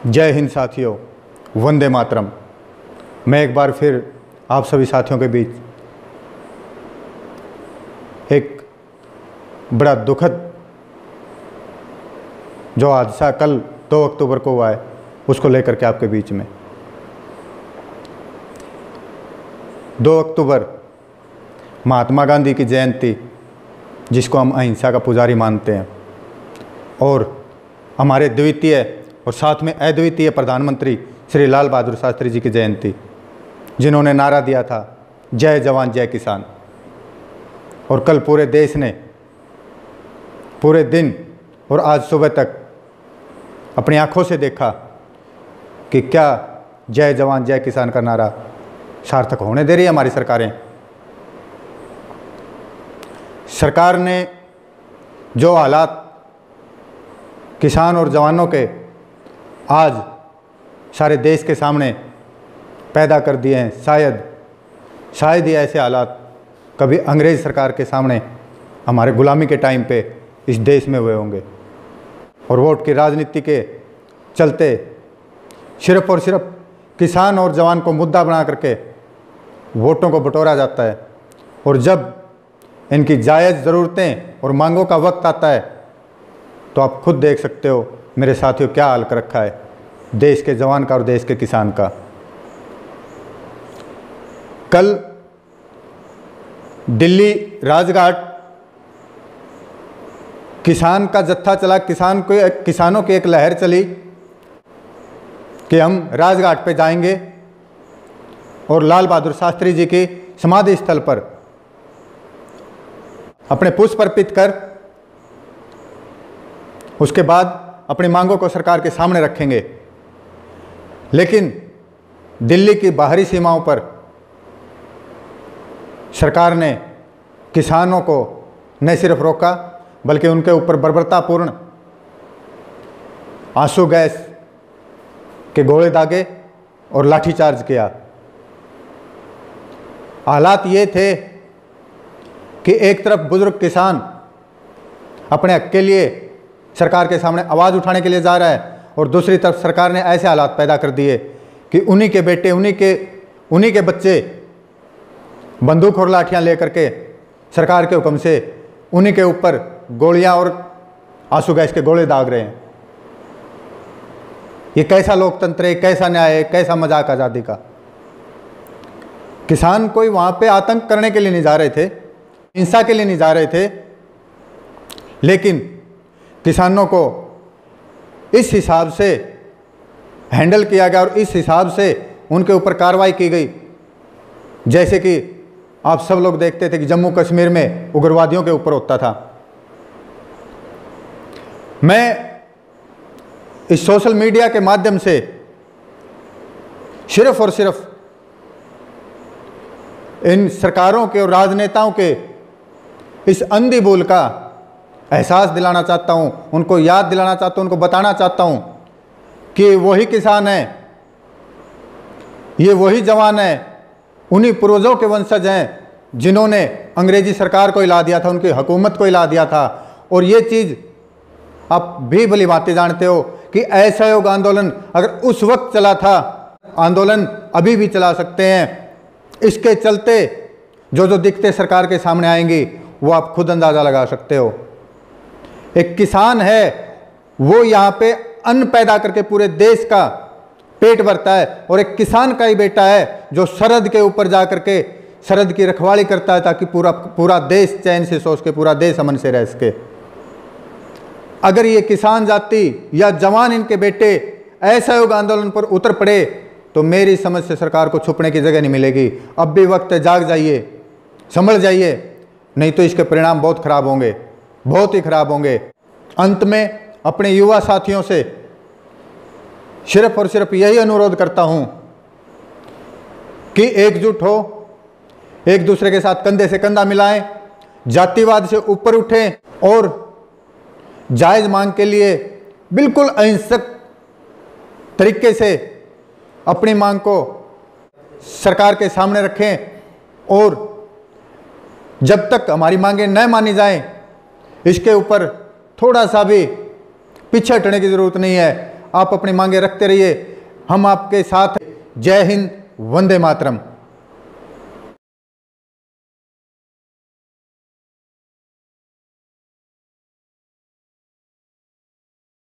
जय हिंद साथियों, वंदे मातरम। मैं एक बार फिर आप सभी साथियों के बीच एक बड़ा दुखद जो हादसा कल 2 अक्टूबर को हुआ है उसको लेकर के आपके बीच में। 2 अक्टूबर महात्मा गांधी की जयंती, जिसको हम अहिंसा का पुजारी मानते हैं, और हमारे द्वितीय और साथ में अद्वितीय प्रधानमंत्री श्री लाल बहादुर शास्त्री जी की जयंती, जिन्होंने नारा दिया था जय जवान जय किसान। और कल पूरे देश ने पूरे दिन और आज सुबह तक अपनी आंखों से देखा कि क्या जय जवान जय किसान का नारा सार्थक होने दे रही है हमारी सरकारें। सरकार ने जो हालात किसान और जवानों के आज सारे देश के सामने पैदा कर दिए हैं, शायद ही ऐसे हालात कभी अंग्रेज़ सरकार के सामने हमारे गुलामी के टाइम पे इस देश में हुए होंगे। और वोट की राजनीति के चलते सिर्फ और सिर्फ किसान और जवान को मुद्दा बना करके वोटों को बटोरा जाता है, और जब इनकी जायज़ ज़रूरतें और मांगों का वक्त आता है तो आप खुद देख सकते हो मेरे साथियों क्या हाल कर रखा है देश के जवान का और देश के किसान का। कल दिल्ली राजघाट किसान का जत्था चला, किसानों की एक लहर चली कि हम राजघाट पे जाएंगे और लाल बहादुर शास्त्री जी की समाधि स्थल पर अपने पुष्प अर्पित कर उसके बाद अपनी मांगों को सरकार के सामने रखेंगे। लेकिन दिल्ली की बाहरी सीमाओं पर सरकार ने किसानों को न सिर्फ रोका बल्कि उनके ऊपर बर्बरतापूर्ण आंसू गैस के गोले दागे और लाठीचार्ज किया। हालात ये थे कि एक तरफ बुजुर्ग किसान अपने हक के लिए सरकार के सामने आवाज़ उठाने के लिए जा रहा है, और दूसरी तरफ सरकार ने ऐसे हालात पैदा कर दिए कि उन्हीं के बेटे उन्हीं के बच्चे बंदूक और लाठियां लेकर के सरकार के हुक्म से उन्हीं के ऊपर गोलियां और आंसू गैस के गोले दाग रहे हैं। ये कैसा लोकतंत्र है, कैसा न्याय है, कैसा मजाक आज़ादी का। किसान कोई वहां पे आतंक करने के लिए नहीं जा रहे थे, हिंसा के लिए नहीं जा रहे थे, लेकिन किसानों को इस हिसाब से हैंडल किया गया और इस हिसाब से उनके ऊपर कार्रवाई की गई जैसे कि आप सब लोग देखते थे कि जम्मू कश्मीर में उग्रवादियों के ऊपर होता था। मैं इस सोशल मीडिया के माध्यम से सिर्फ और सिर्फ इन सरकारों के और राजनेताओं के इस अंधी भूल का एहसास दिलाना चाहता हूं, उनको याद दिलाना चाहता हूं, उनको बताना चाहता हूं कि वही किसान हैं, ये वही जवान हैं, उन्हीं पूर्वजों के वंशज हैं जिन्होंने अंग्रेजी सरकार को हिला दिया था, उनकी हुकूमत को हिला दिया था। और ये चीज़ आप भी भली भांति जानते हो कि असहयोग आंदोलन अगर उस वक्त चला था, आंदोलन अभी भी चला सकते हैं। इसके चलते जो दिक्कतें सरकार के सामने आएंगी वो आप खुद अंदाज़ा लगा सकते हो। एक किसान है, वो यहाँ पे अन्न पैदा करके पूरे देश का पेट भरता है, और एक किसान का ही बेटा है जो सरहद के ऊपर जा करके सरहद की रखवाली करता है ताकि पूरा देश चैन से सो सके, पूरा देश अमन से रह सके। अगर ये किसान जाति या जवान इनके बेटे असहयोग आंदोलन पर उतर पड़े तो मेरी समझ से सरकार को छुपने की जगह नहीं मिलेगी। अब भी वक्त है, जाग जाइए, संभल जाइए, नहीं तो इसके परिणाम बहुत खराब होंगे, बहुत ही खराब होंगे। अंत में अपने युवा साथियों से सिर्फ और सिर्फ यही अनुरोध करता हूं कि एकजुट हो, एक दूसरे के साथ कंधे से कंधा मिलाएं, जातिवाद से ऊपर उठें और जायज़ मांग के लिए बिल्कुल अहिंसक तरीके से अपनी मांग को सरकार के सामने रखें। और जब तक हमारी मांगें न मानी जाएं, इसके ऊपर थोड़ा सा भी पीछे हटने की ज़रूरत नहीं है। आप अपनी मांगे रखते रहिए, हम आपके साथ हैं। जय हिंद, वंदे मातरम।